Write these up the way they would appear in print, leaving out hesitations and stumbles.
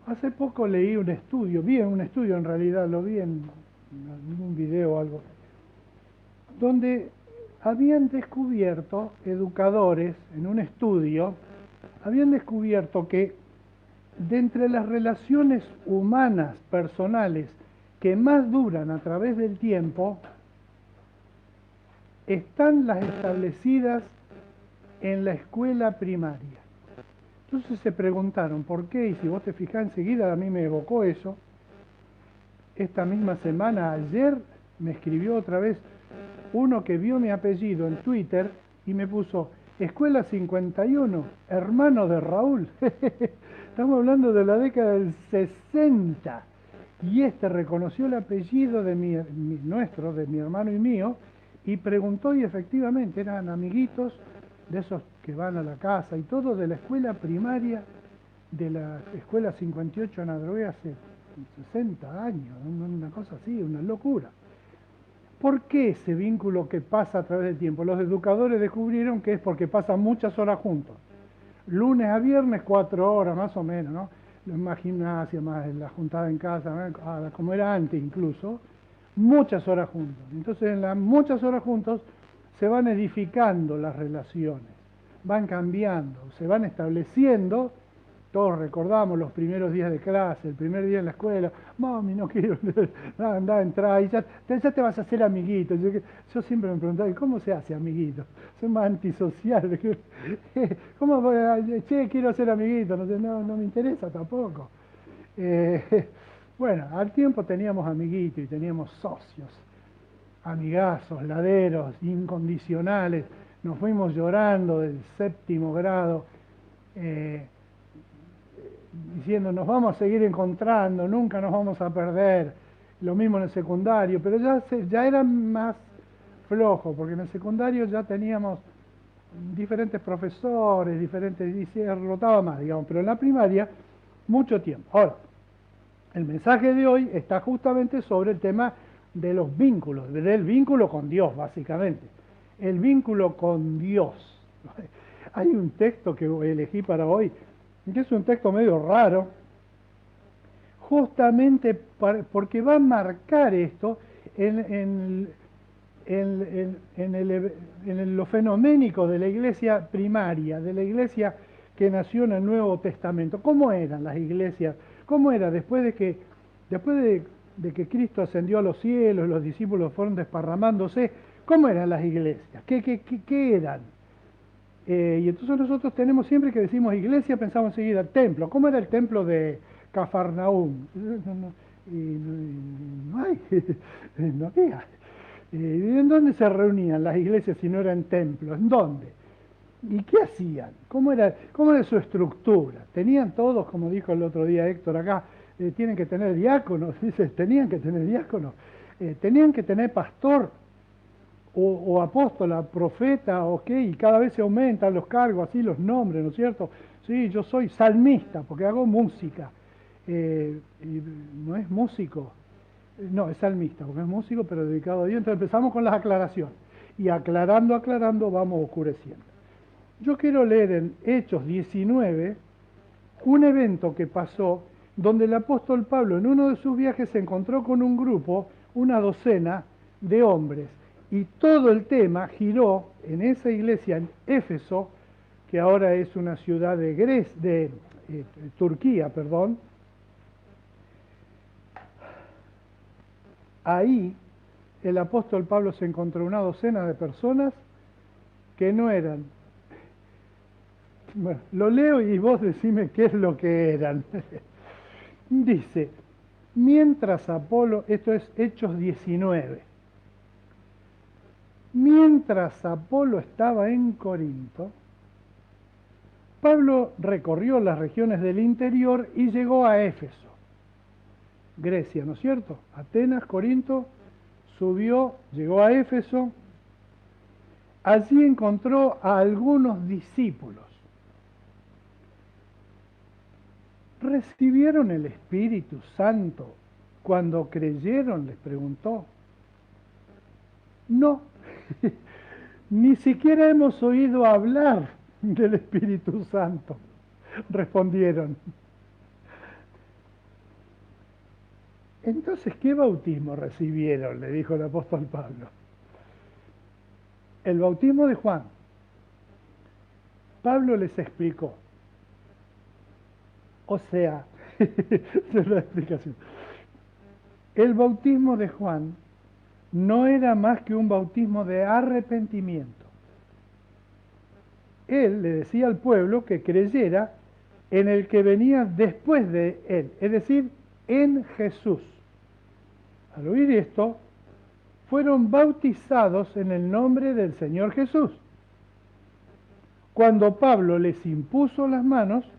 Hace poco leí un estudio, vi en un estudio en realidad, lo vi en un video o algo, donde habían descubierto educadores en un estudio, habían descubierto que de entre las relaciones humanas, personales, que más duran a través del tiempo, están las establecidas en la escuela primaria. Entonces se preguntaron por qué, y si vos te fijás enseguida, a mí me evocó eso. Esta misma semana, ayer, me escribió otra vez uno que vio mi apellido en Twitter y me puso Escuela 51, hermano de Raúl. Estamos hablando de la década del 60. Y este reconoció el apellido de nuestro, de mi hermano y mío, y preguntó, y efectivamente eran amiguitos de esos que van a la casa y todo, de la escuela primaria de la escuela 58 en Adrogué hace 60 años, una cosa así, una locura. ¿Por qué ese vínculo que pasa a través del tiempo? Los educadores descubrieron que es porque pasan muchas horas juntos. Lunes a viernes, 4 horas más o menos, ¿no? Más gimnasia, más la juntada en casa, ¿no? Como era antes incluso, muchas horas juntos. Entonces en las muchas horas juntos se van edificando las relaciones, van cambiando, se van estableciendo. Todos recordamos los primeros días de clase, el primer día en la escuela, mami, no quiero, anda, entra, y ya te vas a hacer amiguito. Yo siempre me preguntaba, ¿cómo se hace amiguito? Soy más antisocial. ¿Cómo voy a, che, quiero ser amiguito? No me interesa tampoco. Bueno, al tiempo teníamos amiguitos y teníamos socios, amigazos, laderos, incondicionales. Nos fuimos llorando del séptimo grado. Diciendo nos vamos a seguir encontrando, nunca nos vamos a perder, lo mismo en el secundario, pero ya era más flojo, porque en el secundario ya teníamos diferentes profesores, y se rotaba más, digamos, pero en la primaria mucho tiempo. Ahora, el mensaje de hoy está justamente sobre el tema de los vínculos, del vínculo con Dios, básicamente, el vínculo con Dios. Hay un texto que elegí para hoy, que es un texto medio raro, justamente porque va a marcar esto en lo fenoménico de la iglesia primaria, de la iglesia que nació en el Nuevo Testamento. ¿Cómo eran las iglesias? ¿Cómo era después de que Cristo ascendió a los cielos, los discípulos fueron desparramándose? ¿Cómo eran las iglesias? ¿Qué eran? Y entonces nosotros tenemos siempre que decimos iglesia, pensamos enseguida templo. ¿Cómo era el templo de Cafarnaúm? No hay, no había. ¿En dónde se reunían las iglesias si no eran templos? ¿En dónde? ¿Y qué hacían? ¿Cómo era su estructura? Tenían todos, como dijo el otro día Héctor acá, tienen que tener diáconos, dice, tenían que tener diáconos, tenían que tener pastor, o apóstola, profeta, ok, y cada vez se aumentan los cargos, así los nombres, ¿no es cierto? Sí, yo soy salmista, porque hago música, y no es músico, no, es salmista, porque es músico, pero dedicado a Dios. Entonces empezamos con las aclaraciones, y aclarando, vamos oscureciendo. Yo quiero leer en Hechos 19 un evento que pasó donde el apóstol Pablo en uno de sus viajes se encontró con un grupo, una docena de hombres, y todo el tema giró en esa iglesia en Éfeso, que ahora es una ciudad de Turquía, perdón. Ahí el apóstol Pablo se encontró una docena de personas que no eran. Bueno, lo leo y vos decime qué es lo que eran. Dice, mientras Apolo, esto es Hechos 19, mientras Apolo estaba en Corinto, Pablo recorrió las regiones del interior y llegó a Éfeso, Grecia, ¿no es cierto? Atenas, Corinto, subió, llegó a Éfeso, allí encontró a algunos discípulos. ¿Recibieron el Espíritu Santo cuando creyeron?, les preguntó. No, ni siquiera hemos oído hablar del Espíritu Santo, respondieron. Entonces, ¿qué bautismo recibieron? Le dijo el apóstol Pablo. El bautismo de Juan. Pablo les explicó. O sea, esa es la explicación. El bautismo de Juan no era más que un bautismo de arrepentimiento. Él le decía al pueblo que creyera en el que venía después de él, es decir, en Jesús. Al oír esto, fueron bautizados en el nombre del Señor Jesús. Cuando Pablo les impuso las manos,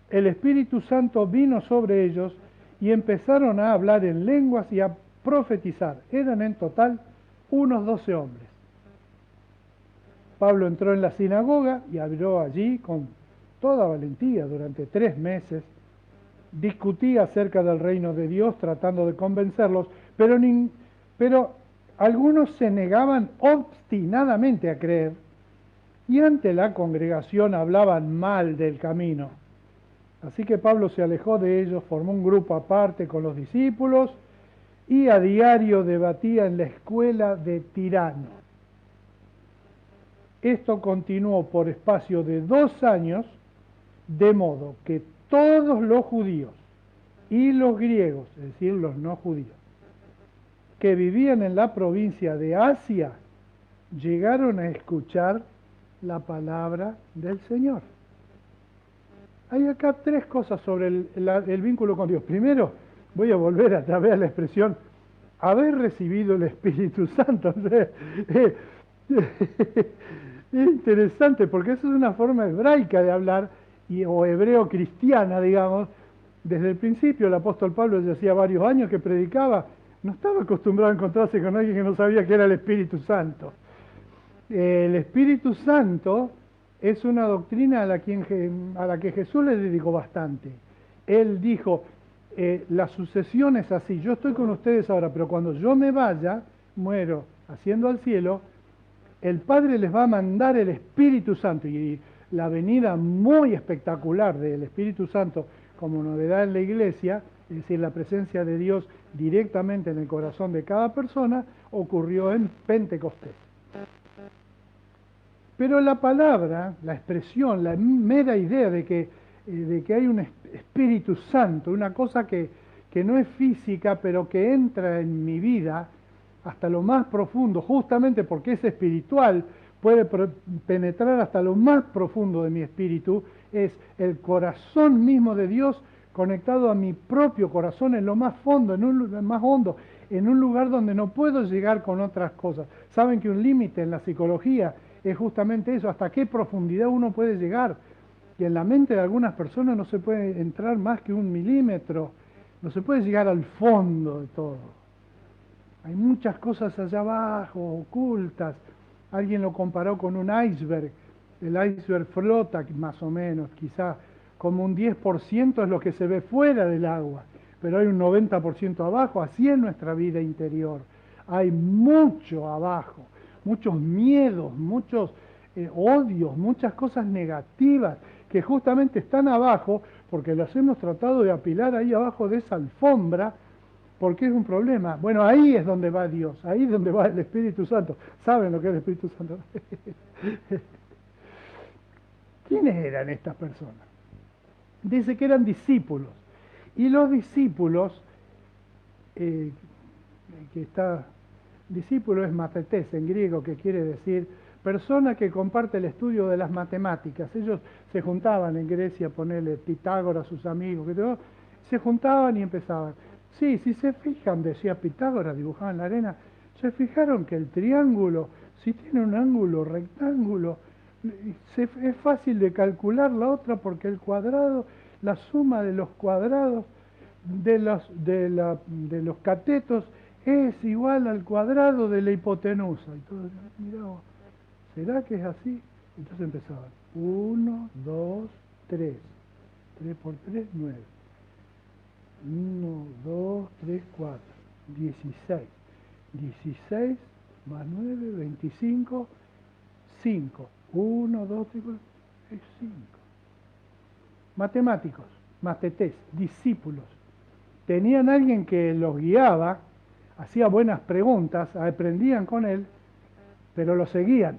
el Espíritu Santo vino sobre ellos y empezaron a hablar en lenguas y a profetizar. Eran en total unos 12 hombres. Pablo entró en la sinagoga y habló allí con toda valentía durante 3 meses. Discutía acerca del reino de Dios tratando de convencerlos, pero algunos se negaban obstinadamente a creer y ante la congregación hablaban mal del camino. Así que Pablo se alejó de ellos, formó un grupo aparte con los discípulos y a diario debatía en la escuela de Tirano. Esto continuó por espacio de 2 años, de modo que todos los judíos y los griegos, es decir, los no judíos, que vivían en la provincia de Asia, llegaron a escuchar la palabra del Señor. Hay acá 3 cosas sobre el vínculo con Dios. Primero, voy a volver a través de la expresión, haber recibido el Espíritu Santo. Es interesante porque eso es una forma hebraica de hablar, o hebreo cristiana, digamos. Desde el principio el apóstol Pablo ya hacía varios años que predicaba, no estaba acostumbrado a encontrarse con alguien que no sabía que era el Espíritu Santo. El Espíritu Santo es una doctrina a la que Jesús le dedicó bastante. Él dijo, la sucesión es así, yo estoy con ustedes ahora, pero cuando yo me vaya, muero, asciendo al cielo, el Padre les va a mandar el Espíritu Santo, y la venida muy espectacular del Espíritu Santo como novedad en la iglesia, es decir, la presencia de Dios directamente en el corazón de cada persona, ocurrió en Pentecostés. Pero la palabra, la expresión, la mera idea de que hay un Espíritu Santo, una cosa que no es física, pero que entra en mi vida hasta lo más profundo, justamente porque es espiritual, puede penetrar hasta lo más profundo de mi espíritu, es el corazón mismo de Dios conectado a mi propio corazón en lo más fondo, más hondo, en un lugar donde no puedo llegar con otras cosas. Saben que un límite en la psicología es justamente eso, hasta qué profundidad uno puede llegar. Y en la mente de algunas personas no se puede entrar más que 1 milímetro, no se puede llegar al fondo de todo. Hay muchas cosas allá abajo, ocultas. Alguien lo comparó con un iceberg. El iceberg flota más o menos, quizá como un 10% es lo que se ve fuera del agua, pero hay un 90% abajo, así es nuestra vida interior. Hay mucho abajo, muchos miedos, muchos odios, muchas cosas negativas que justamente están abajo porque las hemos tratado de apilar ahí abajo de esa alfombra, porque es un problema. Bueno, ahí es donde va Dios, ahí es donde va el Espíritu Santo. ¿Saben lo que es el Espíritu Santo? ¿Quiénes eran estas personas? Dice que eran discípulos. Y los discípulos, discípulo es matetes en griego, que quiere decir persona que comparte el estudio de las matemáticas. Ellos se juntaban en Grecia, ponerle Pitágoras, sus amigos, se juntaban y empezaban. Sí, si se fijan, decía Pitágoras, dibujaba en la arena, se fijaron que el triángulo, si tiene un ángulo rectángulo, es fácil de calcular la otra porque el cuadrado, la suma de los cuadrados de los catetos es igual al cuadrado de la hipotenusa. Y todos, mirá, ¿será que es así? Entonces empezaban, 1, 2, 3, 3 por 3, 9. 1, 2, 3, 4, 16. 16 más 9, 25, 5. 1, 2, 3, 4, es 5. Matemáticos, matetés, discípulos. tenían alguien que los guiaba, hacía buenas preguntas, aprendían con él, pero lo seguían.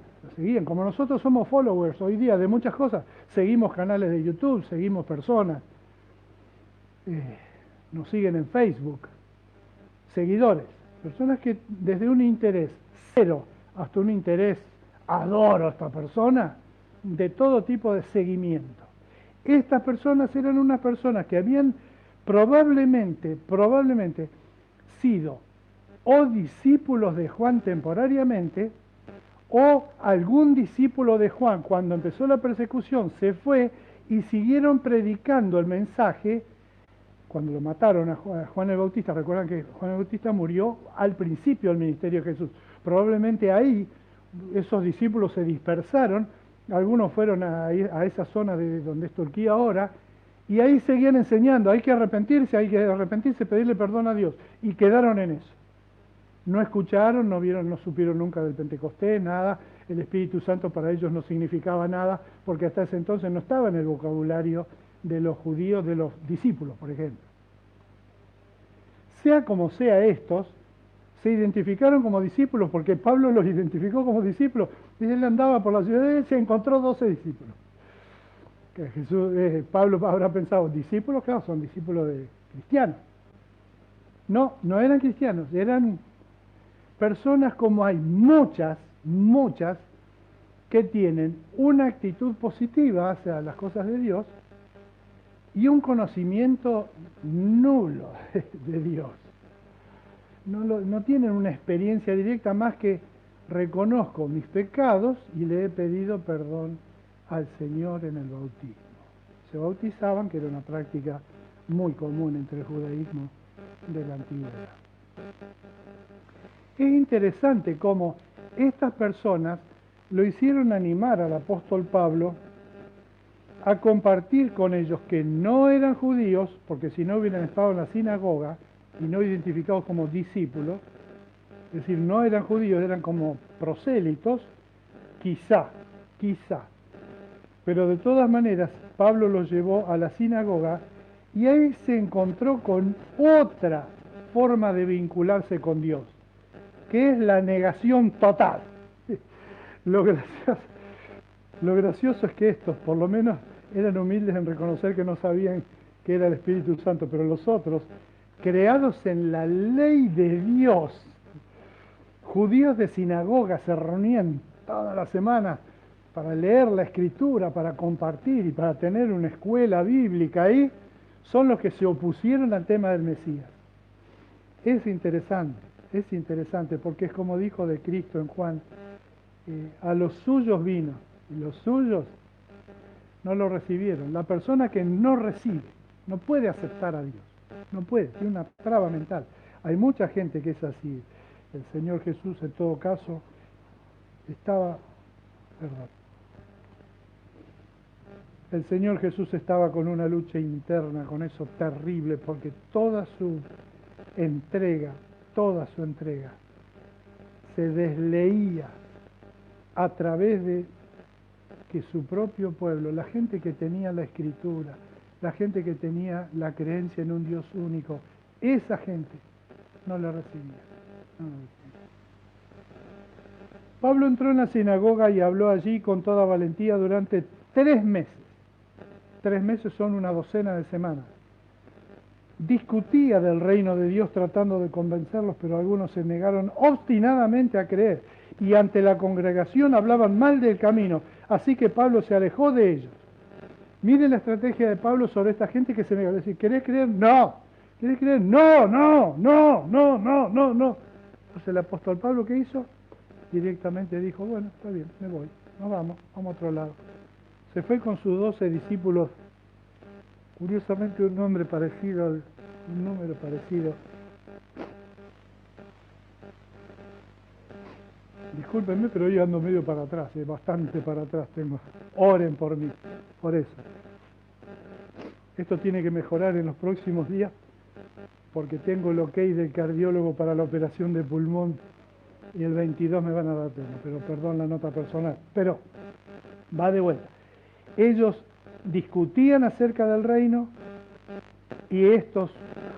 Como nosotros somos followers hoy día de muchas cosas, seguimos canales de YouTube, seguimos personas, nos siguen en Facebook, seguidores, personas que desde un interés cero hasta un interés adoro a esta persona, de todo tipo de seguimiento. Estas personas eran unas personas que habían probablemente sido o discípulos de Juan temporariamente, o algún discípulo de Juan, cuando empezó la persecución, se fue y siguieron predicando el mensaje. Cuando lo mataron a Juan el Bautista, recuerdan que Juan el Bautista murió al principio del ministerio de Jesús. Probablemente ahí esos discípulos se dispersaron, algunos fueron a esa zona de donde es Turquía ahora, y ahí seguían enseñando, hay que arrepentirse, pedirle perdón a Dios, y quedaron en eso. No escucharon, no vieron, no supieron nunca del Pentecostés, nada. El Espíritu Santo para ellos no significaba nada, porque hasta ese entonces no estaba en el vocabulario de los judíos, de los discípulos, por ejemplo. Sea como sea, estos se identificaron como discípulos, porque Pablo los identificó como discípulos. Y él andaba por la ciudad y se encontró 12 discípulos. Que Pablo habrá pensado, discípulos, claro, son discípulos de cristianos. No, no eran cristianos, eran personas como hay muchas que tienen una actitud positiva hacia las cosas de Dios y un conocimiento nulo de Dios. No tienen una experiencia directa más que reconozco mis pecados y le he pedido perdón al Señor en el bautismo. Se bautizaban, que era una práctica muy común entre el judaísmo de la antigüedad. Es interesante cómo estas personas lo hicieron animar al apóstol Pablo a compartir con ellos que no eran judíos, porque si no hubieran estado en la sinagoga y no identificados como discípulos, es decir, no eran judíos, eran como prosélitos, quizá, pero de todas maneras Pablo los llevó a la sinagoga y ahí se encontró con otra forma de vincularse con Dios, que es la negación total. Lo gracioso es que estos, por lo menos, eran humildes en reconocer que no sabían que era el Espíritu Santo, pero los otros, creados en la ley de Dios, judíos de sinagoga, se reunían toda la semana para leer la Escritura, para compartir y para tener una escuela bíblica ahí, son los que se opusieron al tema del Mesías. Es interesante porque es como dijo de Cristo en Juan, a los suyos vino y los suyos no lo recibieron. La persona que no recibe no puede aceptar a Dios, no puede, tiene una traba mental. Hay mucha gente que es así. El Señor Jesús en todo caso el Señor Jesús estaba con una lucha interna, con eso terrible, porque toda su entrega se desleía a través de que su propio pueblo, la gente que tenía la Escritura, la gente que tenía la creencia en un Dios único, esa gente no la recibía. Pablo entró en la sinagoga y habló allí con toda valentía durante 3 meses. 3 meses son una docena de semanas. Discutía del reino de Dios tratando de convencerlos, pero algunos se negaron obstinadamente a creer y ante la congregación hablaban mal del camino, así que Pablo se alejó de ellos. Miren la estrategia de Pablo sobre esta gente que se nega. Decir, ¿querés creer? No. ¿Querés creer? No. Entonces el apóstol Pablo, ¿qué hizo? Directamente dijo, bueno, está bien, me voy, nos vamos a otro lado. Se fue con sus 12 discípulos, curiosamente un número parecido. Discúlpenme, pero yo ando medio para atrás, bastante para atrás tengo. Oren por mí, por eso. Esto tiene que mejorar en los próximos días, porque tengo el ok del cardiólogo para la operación de pulmón y el 22 me van a dar pena, pero perdón la nota personal. Pero va de vuelta. Ellos discutían acerca del reino y estos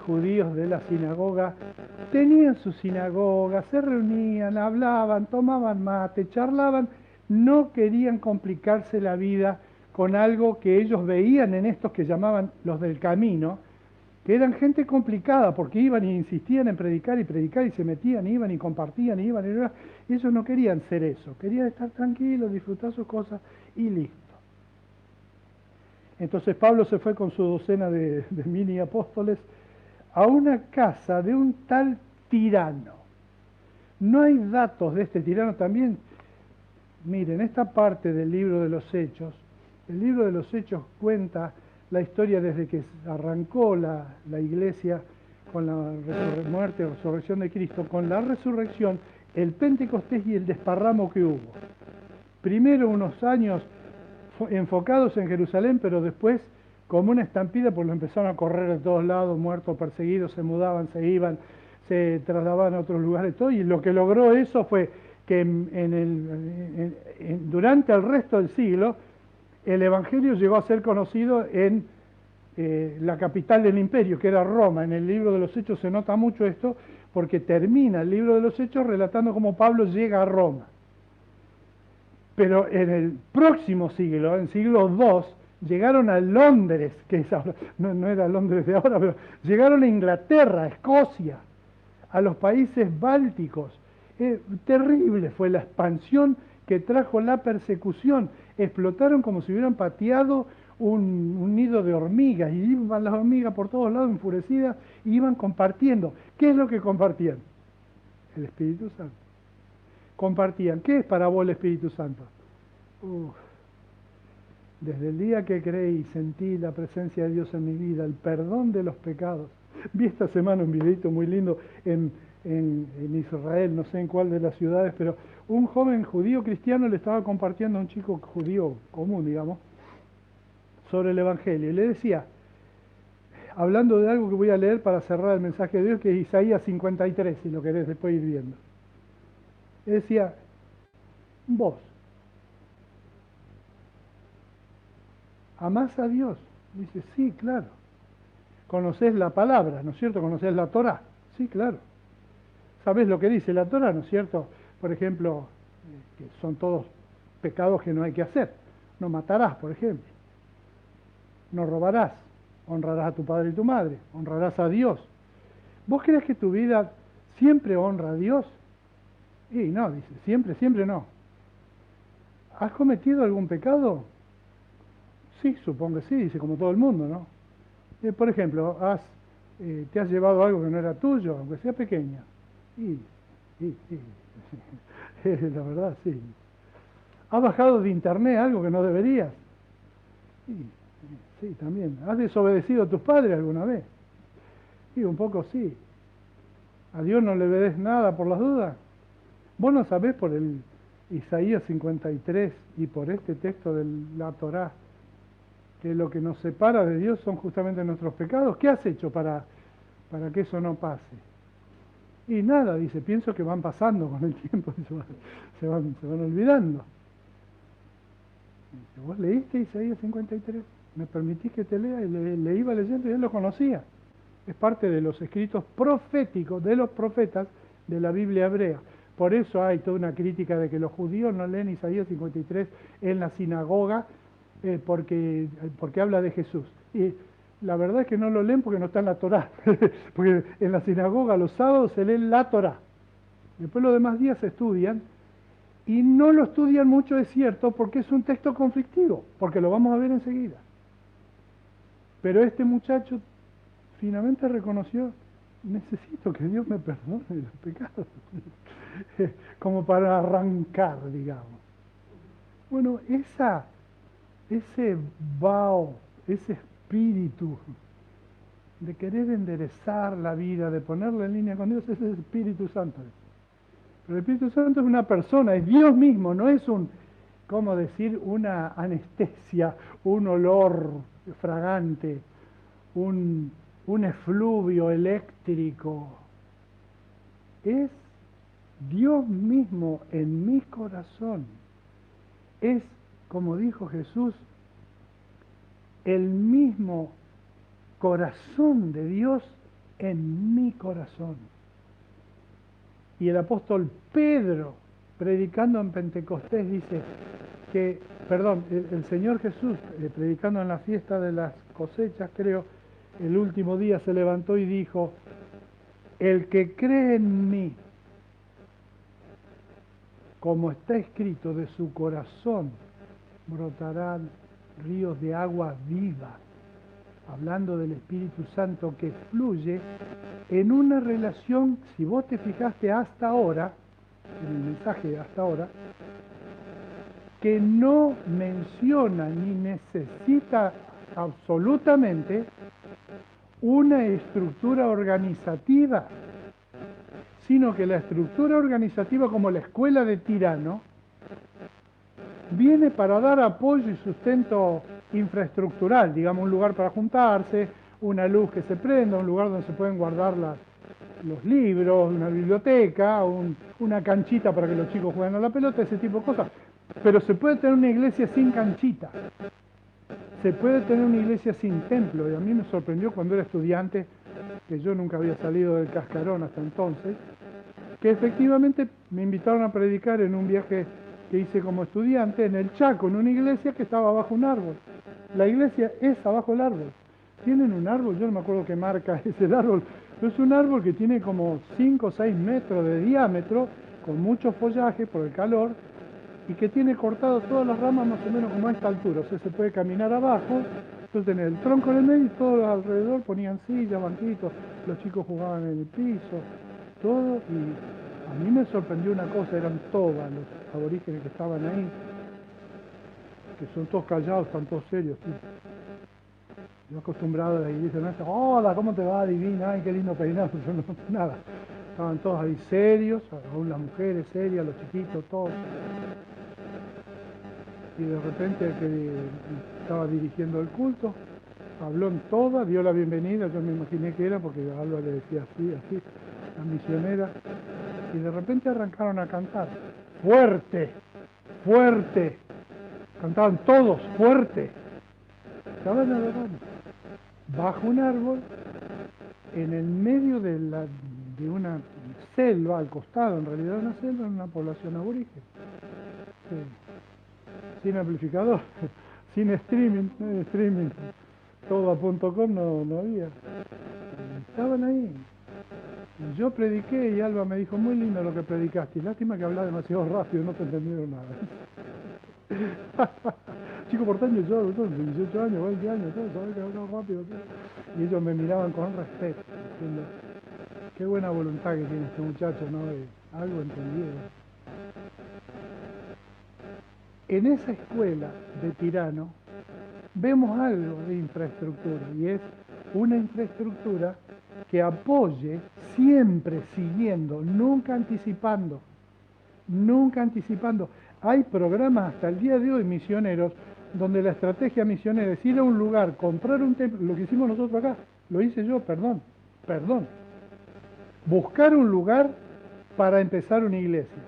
judíos de la sinagoga tenían su sinagoga, se reunían, hablaban, tomaban mate, charlaban, no querían complicarse la vida con algo que ellos veían en estos que llamaban los del camino, que eran gente complicada, porque iban e insistían en predicar y se metían, iban y compartían, iban y iban. Ellos no querían ser eso, querían estar tranquilos, disfrutar sus cosas y listo. Entonces Pablo se fue con su docena de mini apóstoles a una casa de un tal tirano. No hay datos de este tirano también. Miren, esta parte del libro de los Hechos, el libro de los Hechos cuenta la historia desde que arrancó la iglesia con la muerte o resurrección de Cristo, con la resurrección, el Pentecostés y el desparramo que hubo. Primero unos años enfocados en Jerusalén, pero después como una estampida, pues lo empezaron a correr de todos lados, muertos, perseguidos, se mudaban, se iban, se trasladaban a otros lugares, todo, y lo que logró eso fue que durante el resto del siglo el Evangelio llegó a ser conocido en la capital del imperio, que era Roma. En el libro de los Hechos se nota mucho esto, porque termina el libro de los Hechos relatando cómo Pablo llega a Roma. Pero en el próximo siglo, en siglo II, llegaron a Londres, que es ahora, no era Londres de ahora, pero llegaron a Inglaterra, a Escocia, a los países bálticos. Terrible fue la expansión que trajo la persecución. Explotaron como si hubieran pateado un nido de hormigas, y iban las hormigas por todos lados enfurecidas y iban compartiendo. ¿Qué es lo que compartían? El Espíritu Santo. Compartían. ¿Qué es para vos el Espíritu Santo? Desde el día que creí y sentí la presencia de Dios en mi vida, el perdón de los pecados. Vi esta semana un videito muy lindo en Israel, no sé en cuál de las ciudades, pero un joven judío cristiano le estaba compartiendo a un chico judío común, digamos, sobre el Evangelio. Y le decía, hablando de algo que voy a leer para cerrar el mensaje de Dios, que es Isaías 53, si lo querés después ir viendo. Le decía, vos, ¿amás a Dios? Dice, sí, claro. ¿Conocés la palabra, no es cierto? ¿Conocés la Torá? Sí, claro. ¿Sabés lo que dice la Torá, no es cierto? Por ejemplo, que son todos pecados que no hay que hacer. No matarás, por ejemplo. No robarás. Honrarás a tu padre y tu madre. Honrarás a Dios. ¿Vos crees que tu vida siempre honra a Dios? Y no, dice, siempre no. ¿Has cometido algún pecado? Sí, supongo que sí, dice, como todo el mundo, ¿no? Por ejemplo, te has llevado algo que no era tuyo, aunque sea pequeña. Sí, la verdad, sí. ¿Has bajado de internet algo que no deberías? Sí, también. ¿Has desobedecido a tus padres alguna vez? Sí, un poco sí. ¿A Dios no le des nada por las dudas? ¿Vos no sabés por el Isaías 53 y por este texto de la Torá que lo que nos separa de Dios son justamente nuestros pecados? ¿Qué has hecho para que eso no pase? Y nada, dice, pienso que van pasando con el tiempo, se van olvidando. Dice, ¿vos leíste Isaías 53? ¿Me permitís que te lea? Y le iba leyendo y él lo conocía. Es parte de los escritos proféticos de los profetas de la Biblia hebrea. Por eso hay toda una crítica de que los judíos no leen Isaías 53 en la sinagoga porque habla de Jesús. Y la verdad es que no lo leen porque no está en la Torá. Porque en la sinagoga los sábados se lee la Torá. Después los demás días se estudian. Y no lo estudian mucho, es cierto, porque es un texto conflictivo. Porque lo vamos a ver enseguida. Pero este muchacho finalmente reconoció, necesito que Dios me perdone los pecados. Como para arrancar, digamos. Bueno, ese vaho, ese espíritu de querer enderezar la vida, de ponerla en línea con Dios, ese es el Espíritu Santo. Pero el Espíritu Santo es una persona, es Dios mismo, no es ¿cómo decir? Una anestesia, un olor fragante, un efluvio eléctrico. Es Dios mismo en mi corazón. Es, como dijo Jesús, el mismo corazón de Dios en mi corazón. Y el apóstol Pedro, predicando en Pentecostés, dice que, perdón, el Señor Jesús, predicando en la fiesta de las cosechas, creo, el último día se levantó y dijo, el que cree en mí, como está escrito, de su corazón brotarán ríos de agua viva, hablando del Espíritu Santo que fluye en una relación, si vos te fijaste hasta ahora, en el mensaje hasta ahora, que no menciona ni necesita absolutamente una estructura organizativa, sino que la estructura organizativa, como la escuela de Tirano, viene para dar apoyo y sustento infraestructural, digamos, un lugar para juntarse, una luz que se prenda, un lugar donde se pueden guardar los libros, una biblioteca, una canchita para que los chicos jueguen a la pelota, ese tipo de cosas. Pero se puede tener una iglesia sin canchita, se puede tener una iglesia sin templo, y a mí me sorprendió cuando era estudiante, que yo nunca había salido del cascarón hasta entonces, que efectivamente me invitaron a predicar en un viaje que hice como estudiante en el Chaco, en una iglesia que estaba bajo un árbol. La iglesia es abajo del árbol. Tienen un árbol, yo no me acuerdo qué marca es el árbol, pero es un árbol que tiene como 5 o 6 metros de diámetro, con mucho follaje por el calor, y que tiene cortado todas las ramas más o menos como a esta altura. O sea, se puede caminar abajo, entonces tener el tronco en el medio y todo alrededor ponían sillas, banquitos, los chicos jugaban en el piso, todo, y a mí me sorprendió una cosa, eran tobas los aborígenes que estaban ahí, que son todos callados, están todos serios. ¿Sí? Yo acostumbrado a la iglesia, no es, hola, ¿cómo te va, divina? Ay, qué lindo peinado. Yo no, nada. Estaban todos ahí serios, aún las mujeres serias, los chiquitos, todos. Y de repente el que estaba dirigiendo el culto habló en toda, dio la bienvenida, yo me imaginé que era porque Alba le decía así, así, la misionera, y de repente arrancaron a cantar, fuerte, fuerte, cantaban todos, fuerte, estaban adorando, bajo un árbol, en el medio de una selva, al costado, en realidad una selva, en una población aborigen. Sí. Sin amplificador, sin streaming, no hay streaming, todo a .com no había. Estaban ahí. Yo prediqué y Alba me dijo, muy lindo lo que predicaste, lástima que hablaba demasiado rápido, no te entendieron nada. Chico porteño, yo, 18 años, 20 años, todo, sabés que hablaba rápido. Todo. Y ellos me miraban con respeto, diciendo, qué buena voluntad que tiene este muchacho, ¿no? Algo entendieron. En esa escuela de Tirano vemos algo de infraestructura, y es una infraestructura que apoye siempre siguiendo, nunca anticipando, nunca anticipando. Hay programas hasta el día de hoy misioneros donde la estrategia misionera es ir a un lugar, comprar un templo, lo que hicimos nosotros acá, lo hice yo, perdón, buscar un lugar para empezar una iglesia.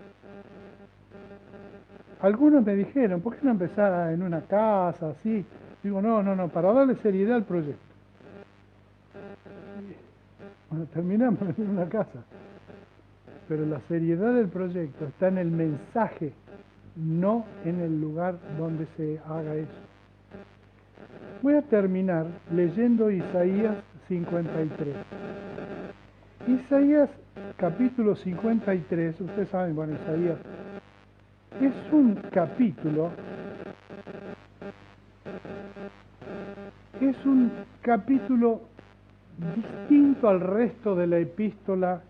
Algunos me dijeron, ¿por qué no empezar en una casa, así? Digo, no, para darle seriedad al proyecto. Bueno, terminamos en una casa. Pero la seriedad del proyecto está en el mensaje, no en el lugar donde se haga eso. Voy a terminar leyendo Isaías 53. Isaías capítulo 53, ustedes saben, bueno, Isaías es un capítulo distinto al resto de la epístola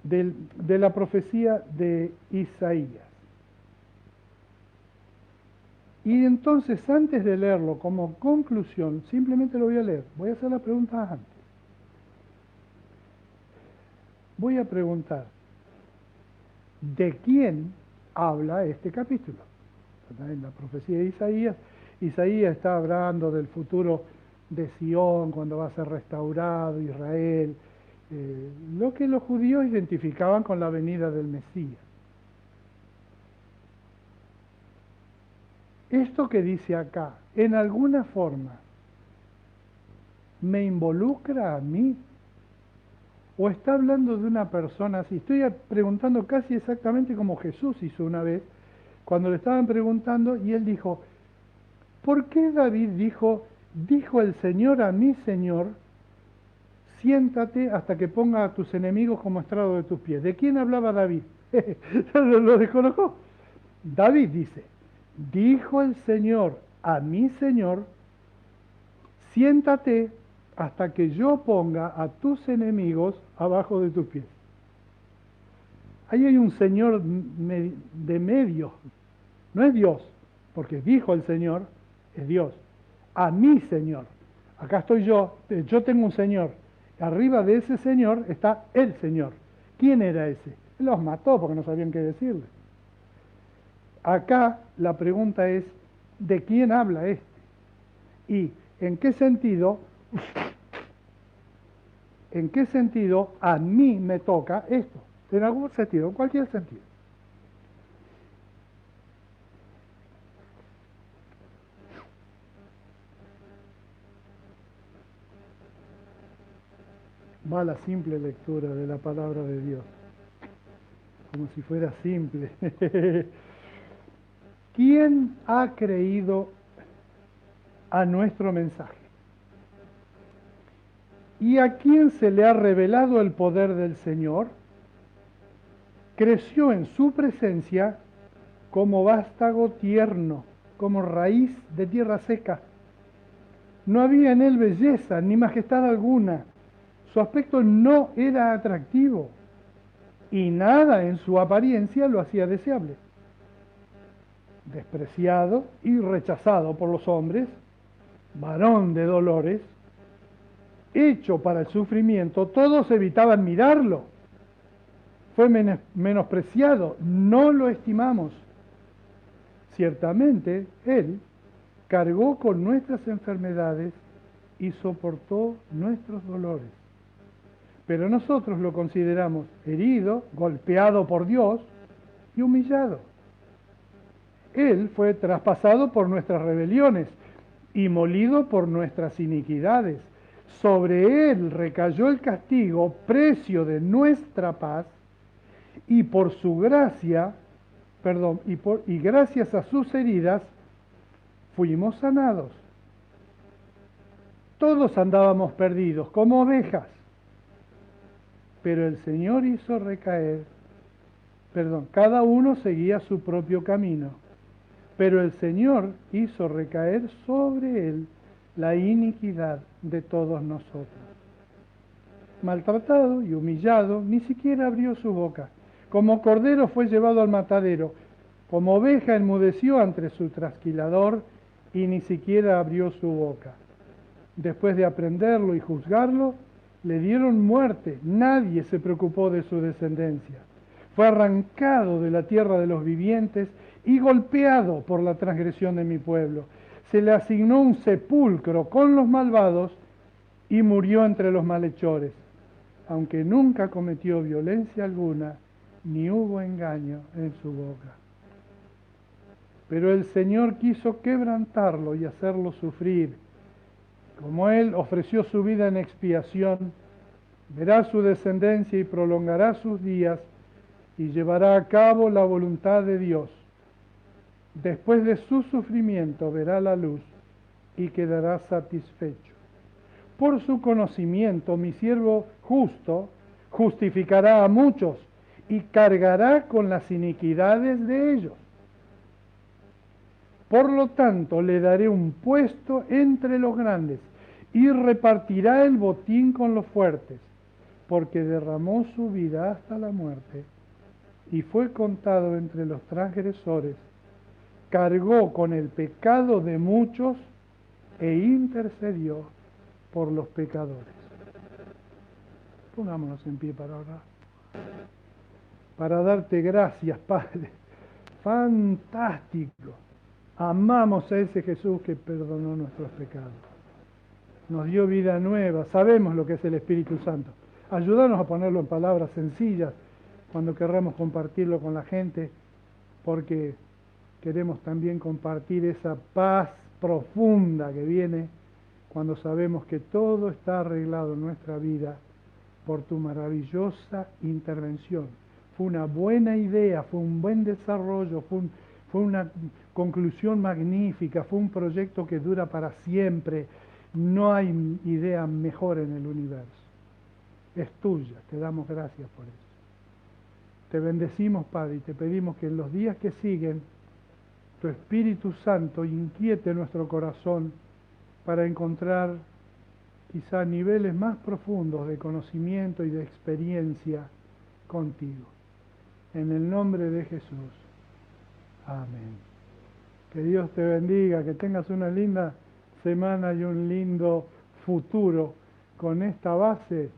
de la profecía de Isaías. Y entonces, antes de leerlo como conclusión, simplemente lo voy a leer. Voy a hacer la pregunta antes. Voy a preguntar, ¿de quién habla este capítulo? En la profecía de Isaías, Isaías está hablando del futuro de Sion, cuando va a ser restaurado Israel, lo que los judíos identificaban con la venida del Mesías. Esto que dice acá, en alguna forma, ¿me involucra a mí? ¿O está hablando de una persona así? Estoy preguntando casi exactamente como Jesús hizo una vez, cuando le estaban preguntando y él dijo, ¿por qué David dijo el Señor a mi Señor, siéntate hasta que ponga a tus enemigos como estrado de tus pies? ¿De quién hablaba David? Lo descolocó. David dice, dijo el Señor a mi Señor, siéntate hasta que yo ponga a tus enemigos abajo de tus pies. Ahí hay un Señor de medio, no es Dios, porque dijo el Señor, es Dios, a mi Señor. Acá estoy yo tengo un Señor, arriba de ese Señor está el Señor. ¿Quién era ese? Él los mató porque no sabían qué decirle. Acá la pregunta es, ¿de quién habla este? ¿Y en qué sentido a mí me toca esto? En algún sentido, en cualquier sentido. Va la simple lectura de la palabra de Dios, como si fuera simple. ¿Quién ha creído a nuestro mensaje? ¿Y a quién se le ha revelado el poder del Señor? Creció en su presencia como vástago tierno, como raíz de tierra seca. No había en él belleza ni majestad alguna. Su aspecto no era atractivo y nada en su apariencia lo hacía deseable. Despreciado y rechazado por los hombres, varón de dolores, hecho para el sufrimiento, todos evitaban mirarlo. Fue menospreciado, no lo estimamos. Ciertamente, Él cargó con nuestras enfermedades y soportó nuestros dolores. Pero nosotros lo consideramos herido, golpeado por Dios y humillado. Él fue traspasado por nuestras rebeliones y molido por nuestras iniquidades. Sobre Él recayó el castigo, precio de nuestra paz, y por su gracia, y gracias a sus heridas, fuimos sanados. Todos andábamos perdidos, como ovejas, pero el Señor hizo recaer, cada uno seguía su propio camino, pero el Señor hizo recaer sobre él la iniquidad de todos nosotros. Maltratado y humillado, ni siquiera abrió su boca. Como cordero fue llevado al matadero, como oveja enmudeció ante su trasquilador y ni siquiera abrió su boca. Después de aprenderlo y juzgarlo, le dieron muerte. Nadie se preocupó de su descendencia. Fue arrancado de la tierra de los vivientes y golpeado por la transgresión de mi pueblo. Se le asignó un sepulcro con los malvados y murió entre los malhechores, aunque nunca cometió violencia alguna, ni hubo engaño en su boca. Pero el Señor quiso quebrantarlo y hacerlo sufrir. Como Él ofreció su vida en expiación, verá su descendencia y prolongará sus días y llevará a cabo la voluntad de Dios. Después de su sufrimiento verá la luz y quedará satisfecho. Por su conocimiento, mi siervo justo justificará a muchos y cargará con las iniquidades de ellos. Por lo tanto, le daré un puesto entre los grandes y repartirá el botín con los fuertes, porque derramó su vida hasta la muerte y fue contado entre los transgresores, cargó con el pecado de muchos e intercedió por los pecadores. Pongámonos en pie para orar. Para darte gracias, Padre. Fantástico. Amamos a ese Jesús que perdonó nuestros pecados. Nos dio vida nueva. Sabemos lo que es el Espíritu Santo. Ayúdanos a ponerlo en palabras sencillas cuando querramos compartirlo con la gente, porque queremos también compartir esa paz profunda que viene cuando sabemos que todo está arreglado en nuestra vida por tu maravillosa intervención. Fue una buena idea, fue un buen desarrollo, fue una conclusión magnífica, fue un proyecto que dura para siempre. No hay idea mejor en el universo. Es tuya, te damos gracias por eso. Te bendecimos, Padre, y te pedimos que en los días que siguen, tu Espíritu Santo inquiete nuestro corazón para encontrar quizá niveles más profundos de conocimiento y de experiencia contigo. En el nombre de Jesús. Amén. Que Dios te bendiga, que tengas una linda semana y un lindo futuro con esta base